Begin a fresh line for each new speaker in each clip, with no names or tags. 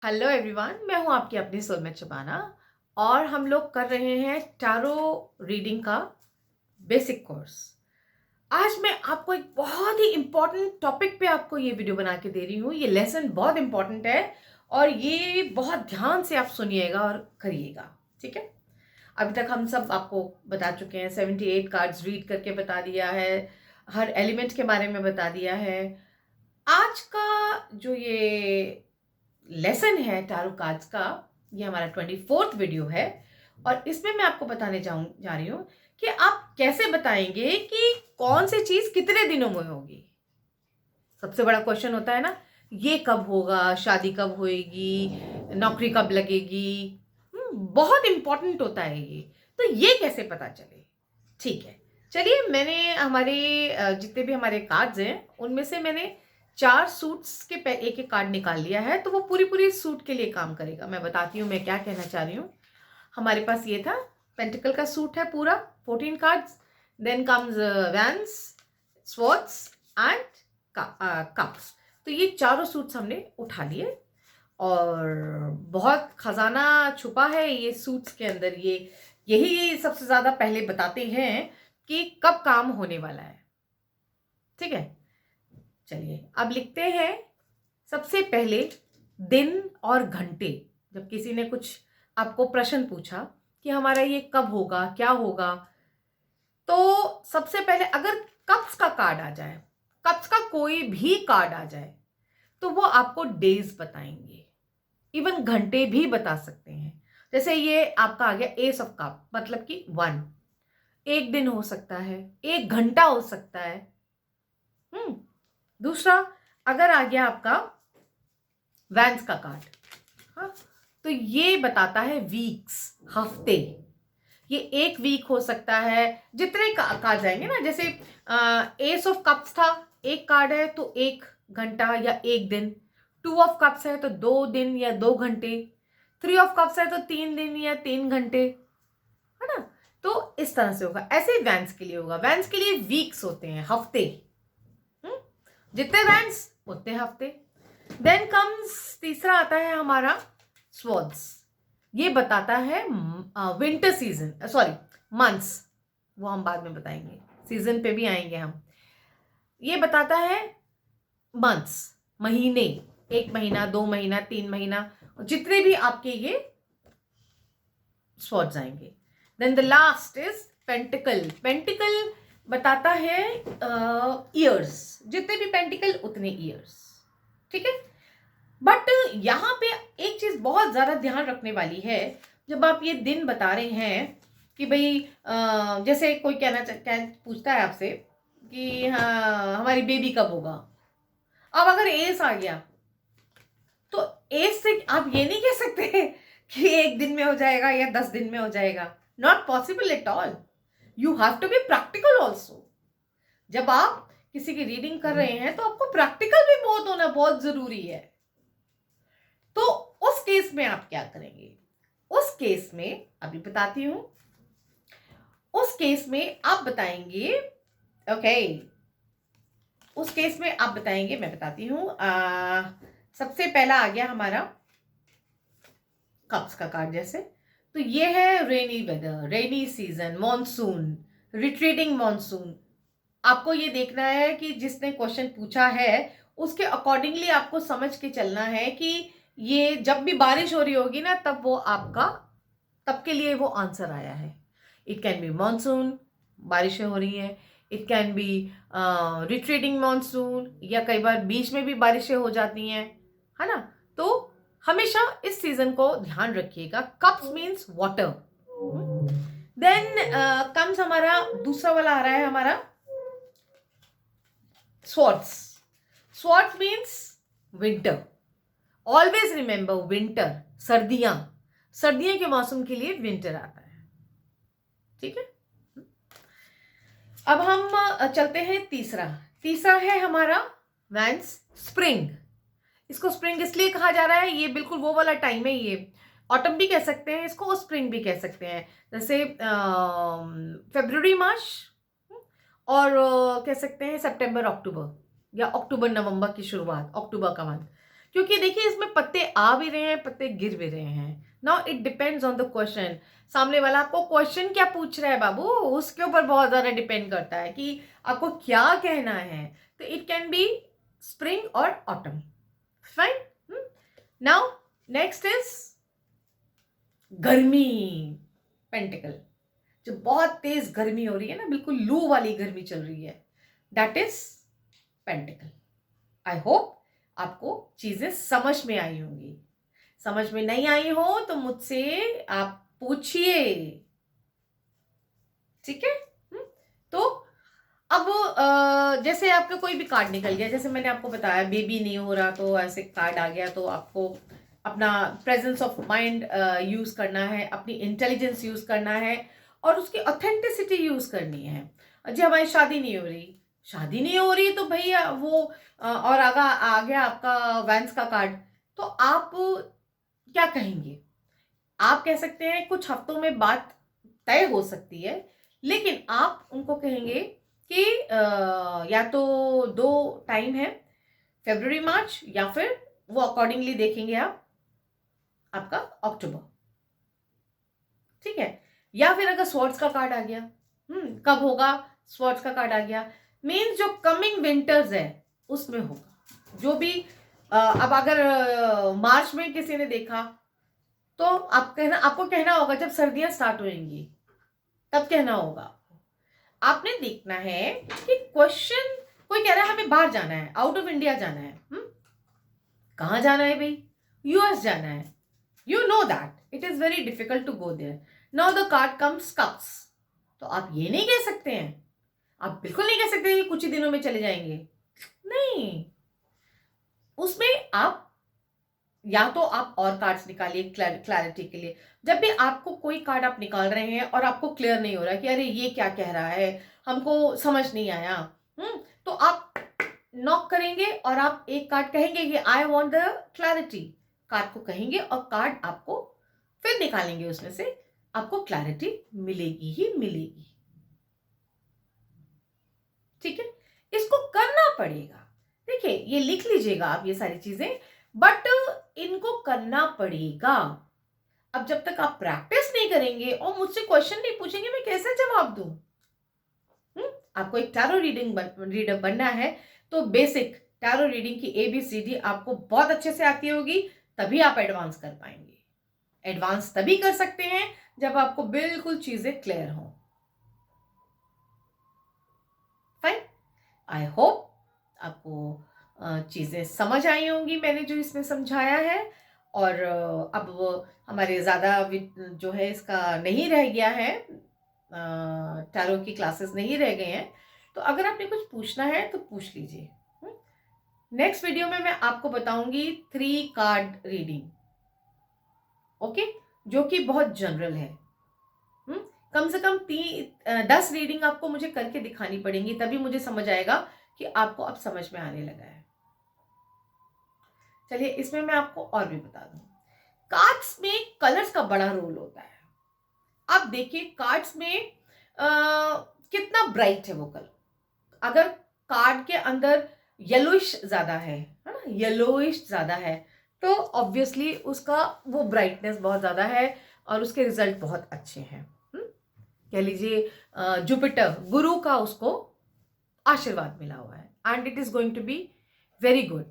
Hello everyone, मैं हूं आपकी अपनी सोलमेट शबाना और हम लोग कर रहे हैं टैरो रीडिंग का बेसिक कोर्स। आज मैं आपको एक बहुत ही इम्पोर्टेंट टॉपिक पे आपको ये वीडियो बना के दे रही हूँ। ये लेसन बहुत इम्पोर्टेंट है और ये बहुत ध्यान से आप सुनिएगा और करिएगा, ठीक है। अभी तक हम सब आपको बता चुके हैं, 78 कार्ड्स रीड करके बता दिया है, हर एलिमेंट के बारे में बता दिया है। आज का जो ये लेसन है टैरो कार्ड्स का, ये हमारा 24th वीडियो है और इसमें मैं आपको बताने जा रही हूँ कि आप कैसे बताएंगे कि कौन सी चीज कितने दिनों में होगी। सबसे बड़ा क्वेश्चन होता है ना, ये कब होगा, शादी कब होएगी, नौकरी कब लगेगी। बहुत इंपॉर्टेंट होता है ये। तो ये कैसे पता चले? ठीक है, चलिए मैंने हमारे जितने भी हमारे कार्ड्स हैं उनमें से मैंने 4 सूट्स के एक एक कार्ड निकाल लिया है, तो वो पूरी पूरी सूट के लिए काम करेगा। मैं बताती हूँ मैं क्या कहना चाह रही हूँ। हमारे पास ये था, पेंटिकल का सूट है पूरा, 14 cards. Then comes wands, swords and cups. तो ये चारों सूट्स हमने उठा लिए और बहुत खजाना छुपा है ये सूट्स के अंदर। ये यही सबसे ज्यादा पहले बताते हैं कि कब काम होने वाला है, ठीक है। चलिए अब लिखते हैं सबसे पहले दिन और घंटे। जब किसी ने कुछ आपको प्रश्न पूछा कि हमारा ये कब होगा, क्या होगा, तो सबसे पहले अगर कप्स का कार्ड आ जाए, कप्स का कोई भी कार्ड आ जाए, तो वो आपको डेज बताएंगे, इवन घंटे भी बता सकते हैं। जैसे ये आपका आ गया एस ऑफ कप, मतलब कि 1, एक दिन हो सकता है, एक घंटा हो सकता है। दूसरा अगर आ गया आपका वैंस का कार्ड, हाँ, तो ये बताता है वीक्स, हफ्ते। ये एक वीक हो सकता है, जितने कार्ड जाएंगे ना। जैसे एस ऑफ कप्स था, एक कार्ड है तो एक घंटा या एक दिन। 2 ऑफ कप्स है तो 2 दिन या 2 घंटे। 3 ऑफ कप्स है तो 3 दिन या 3 घंटे, है ना। तो इस तरह से होगा। ऐसे ही वैंस के लिए होगा। वैंस के लिए वीक्स होते हैं, हफ्ते। जितने वैंस उतने हफ्ते। देन कम्स तीसरा आता है हमारा स्वॉर्ड्स। ये बताता है विंटर सीजन, सॉरी मंथ्स, वो हम बाद में बताएंगे, सीजन पे भी आएंगे हम। ये बताता है मंथ्स, महीने, 1 महीना, 2 महीना, 3 महीना, जितने भी आपके ये स्वॉर्ड्स आएंगे। Then the last is pentacle. Pentacle बताता है ईयर्स, जितने भी पेंटिकल उतने ईयर्स, ठीक है। बट यहाँ पे एक चीज बहुत ज्यादा ध्यान रखने वाली है। जब आप ये दिन बता रहे हैं कि भाई जैसे कोई पूछता है आपसे कि हाँ हमारी बेबी कब होगा। अब अगर एस आ गया तो एस से आप ये नहीं कह सकते कि एक दिन में हो जाएगा या 10 दिन में हो जाएगा। Not possible at all. You have to be practical also. जब आप किसी की रीडिंग कर रहे हैं तो आपको प्रैक्टिकल भी बहुत होना बहुत जरूरी है। तो उस केस में आप क्या करेंगे? उस केस में अभी बताती हूं। उस केस में आप बताएंगे, ओके, उस केस में आप बताएंगे, मैं बताती हूं। सबसे पहला आ गया हमारा कप्स का कार्ड। जैसे तो ये है rainy weather, rainy season, monsoon, retreating monsoon. आपको ये देखना है कि जिसने क्वेश्चन पूछा है उसके अकॉर्डिंगली आपको समझ के चलना है कि ये जब भी बारिश हो रही होगी ना, तब वो आपका, तब के लिए वो आंसर आया है। इट कैन बी मॉनसून, बारिशें हो रही हैं। It can be retreating monsoon, या कई बार बीच में भी बारिशें हो जाती हैं, है ना। तो हमेशा इस सीजन को ध्यान रखिएगा। Cups means water. Then comes हमारा दूसरा वाला आ रहा है हमारा swords. Swords means winter. Always remember winter, सर्दियां, सर्दियों के मौसम के लिए विंटर आता है, ठीक है। अब हम चलते हैं तीसरा। तीसरा है हमारा वैंस, स्प्रिंग। इसको स्प्रिंग इसलिए कहा जा रहा है, ये बिल्कुल वो वाला टाइम है। ये ऑटम भी कह सकते हैं इसको, स्प्रिंग भी कह सकते हैं। जैसे फरवरी मार्च, और कह सकते हैं सितंबर अक्टूबर, या अक्टूबर नवंबर की शुरुआत, अक्टूबर का मंथ। क्योंकि देखिए इसमें पत्ते आ भी रहे हैं, पत्ते गिर भी रहे हैं. Now it depends on the question. सामने वाला आपको क्वेश्चन क्या पूछ रहा है बाबू, उसके ऊपर बहुत ज्यादा डिपेंड करता है कि आपको क्या कहना है. तो इट कैन बी स्प्रिंग और autumn. Fine. Now next is गर्मी. पेंटिकल. जो बहुत तेज गर्मी हो रही है ना, बिल्कुल लू वाली गर्मी चल रही है, that is pentacle. I hope आपको चीजें समझ में आई होंगी. समझ में नहीं आई हो तो मुझसे आप पूछिए. ठीक है. तो अब जैसे आपका कोई भी कार्ड निकल गया, जैसे मैंने आपको बताया बेबी नहीं हो रहा तो ऐसे कार्ड आ गया, तो आपको अपना प्रेजेंस ऑफ माइंड यूज करना है, अपनी इंटेलिजेंस यूज करना है और उसकी ऑथेंटिसिटी यूज करनी है. जी हमारी शादी नहीं हो रही, शादी नहीं हो रही तो भैया वो और आगा आ गया आपका वैंस का कार्ड, तो आप क्या कहेंगे. आप कह सकते हैं कुछ हफ्तों में बात तय हो सकती है, लेकिन आप उनको कहेंगे कि या तो दो टाइम है, फरवरी मार्च, या फिर वो अकॉर्डिंगली देखेंगे आप आपका अक्टूबर. ठीक है. या फिर अगर स्वॉर्ड्स का कार्ड आ गया, कब होगा, स्वॉर्ड्स का कार्ड आ गया, मीन्स जो कमिंग विंटर्स है उसमें होगा. जो भी अब अगर मार्च में किसी ने देखा तो आपको कहना होगा जब सर्दियां स्टार्ट होंगी तब कहना होगा. आपने देखना है कि क्वेश्चन, कोई कह रहा है हमें बाहर जाना है, आउट ऑफ इंडिया जाना है. कहां जाना है भाई, यूएस जाना है. You know that it is very difficult to go there. Now the card comes cups. तो आप ये नहीं कह सकते हैं, आप बिल्कुल नहीं कह सकते कि कुछ ही दिनों में चले जाएंगे. नहीं, उसमें आप या तो आप और कार्ड्स निकालिए क्लैरिटी के लिए. जब भी आपको कोई कार्ड आप निकाल रहे हैं और आपको क्लियर नहीं हो रहा कि अरे ये क्या कह रहा है, हमको समझ नहीं आया, तो आप नॉक करेंगे और आप एक कार्ड कहेंगे कि I want the clarity. Card को कहेंगे और कार्ड आपको फिर निकालेंगे, उसमें से आपको क्लैरिटी मिलेगी ही मिलेगी. ठीक है. इसको करना पड़ेगा. देखिए ये लिख लीजिएगा आप ये सारी चीजें, बट इनको करना पड़ेगा. अब जब तक आप प्रैक्टिस नहीं करेंगे और मुझसे क्वेश्चन नहीं पूछेंगे, मैं कैसे जवाब दूं. आपको एक टैरो रीडर बनना है तो बेसिक टैरो रीडिंग की ABCD आपको बहुत अच्छे से आती होगी, तभी आप एडवांस कर पाएंगे. एडवांस तभी कर सकते हैं जब आपको बिल्कुल चीजें क्लियर हो. फाइन. आई होप आपको चीजें समझ आई होंगी मैंने जो इसमें समझाया है. और अब हमारे ज़्यादा जो है इसका नहीं रह गया है, टैरो की क्लासेस नहीं रह गए हैं, तो अगर आपने कुछ पूछना है तो पूछ लीजिए. नेक्स्ट वीडियो में मैं आपको बताऊंगी 3 कार्ड रीडिंग. ओके, जो कि बहुत जनरल है. कम से कम 10 रीडिंग आपको मुझे करके दिखानी पड़ेंगी, तभी मुझे समझ आएगा कि आपको अब समझ में आने लगा है. चलिए इसमें मैं आपको और भी बता दूं. कार्ड्स में कलर्स का बड़ा रोल होता है. आप देखिए कार्ड्स में कितना ब्राइट है वो कलर. अगर कार्ड के अंदर येलोइश ज्यादा है ना, येलोइश ज्यादा है, तो ऑब्वियसली उसका वो ब्राइटनेस बहुत ज्यादा है और उसके रिजल्ट बहुत अच्छे हैं. कह लीजिए जुपिटर गुरु का उसको आशीर्वाद मिला हुआ है and it is going to be very good.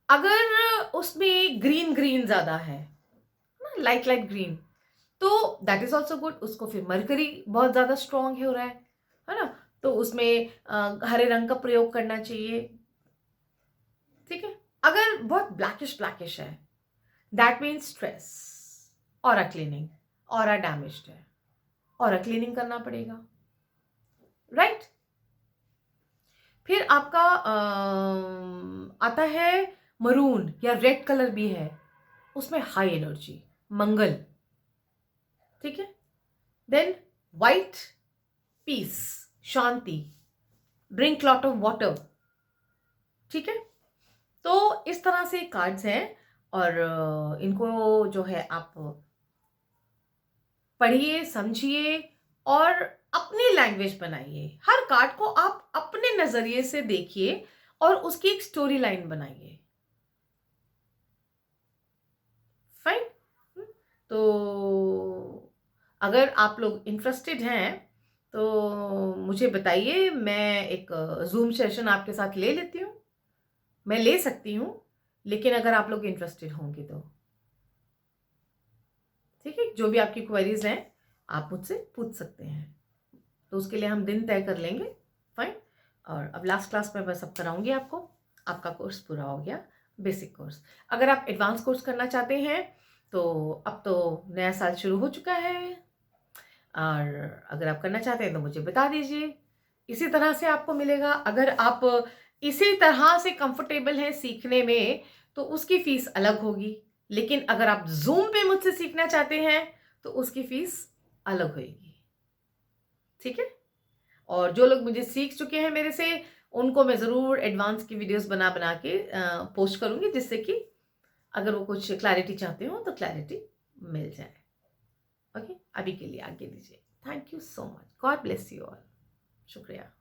अगर उसमें ग्रीन ग्रीन ज्यादा है, लाइट लाइट ग्रीन, तो दैट इज ऑल्सो गुड. उसको फिर मरकरी बहुत ज्यादा स्ट्रॉन्ग हो रहा है ना, तो उसमें हरे रंग का प्रयोग करना चाहिए. ठीक है. अगर बहुत ब्लैकिश है, that means stress, aura cleaning, aura damaged है, ऑरा क्लीनिंग करना पड़ेगा. राइट. फिर आपका आता है मरून या रेड कलर भी है, उसमें हाई एनर्जी, मंगल. ठीक है. देन वाइट, पीस, शांति, ड्रिंक लॉट ऑफ वाटर. ठीक है. तो इस तरह से कार्ड्स हैं और इनको जो है आप पढ़िए, समझिए और अपनी लैंग्वेज बनाइए. हर कार्ड को आप अपने नजरिए से देखिए और उसकी एक स्टोरी लाइन बनाइए. अगर आप लोग इंटरेस्टेड हैं तो मुझे बताइए, मैं एक ज़ूम सेशन आपके साथ ले लेती हूँ। मैं ले सकती हूँ, लेकिन अगर आप लोग इंटरेस्टेड होंगे तो। ठीक है? जो भी आपकी क्वेरीज़ हैं, आप मुझसे पूछ सकते हैं। तो उसके लिए हम दिन तय कर लेंगे, फाइन। और अब लास्ट क्लास में मैं सब कराऊँगी आपको। आपका कोर्स पूरा हो गया, बेसिक कोर्स। अगर आप एडवांस कोर्स करना चाहते हैं, तो अब तो नया साल शुरू हो चुका है, और अगर आप करना चाहते हैं तो मुझे बता दीजिए। इसी तरह से आपको मिलेगा। अगर आप इसी तरह से कंफर्टेबल हैं सीखने में, तो उसकी फ़ीस अलग होगी। लेकिन अगर आप ज़ूम पे मुझसे सीखना चाहते हैं, तो उसकी फ़ीस अलग होएगी। ठीक है? और जो लोग मुझे सीख चुके हैं मेरे से, उनको मैं ज़रूर एडवांस की वीडियोज़ बना-बना के पोस्ट करूँगी, जिससे कि अगर वो कुछ क्लैरिटी चाहते हो, तो क्लैरिटी मिल जाए। ओके? अभी के लिए आज्ञा दीजिए। Thank you so much. God bless you all. शुक्रिया।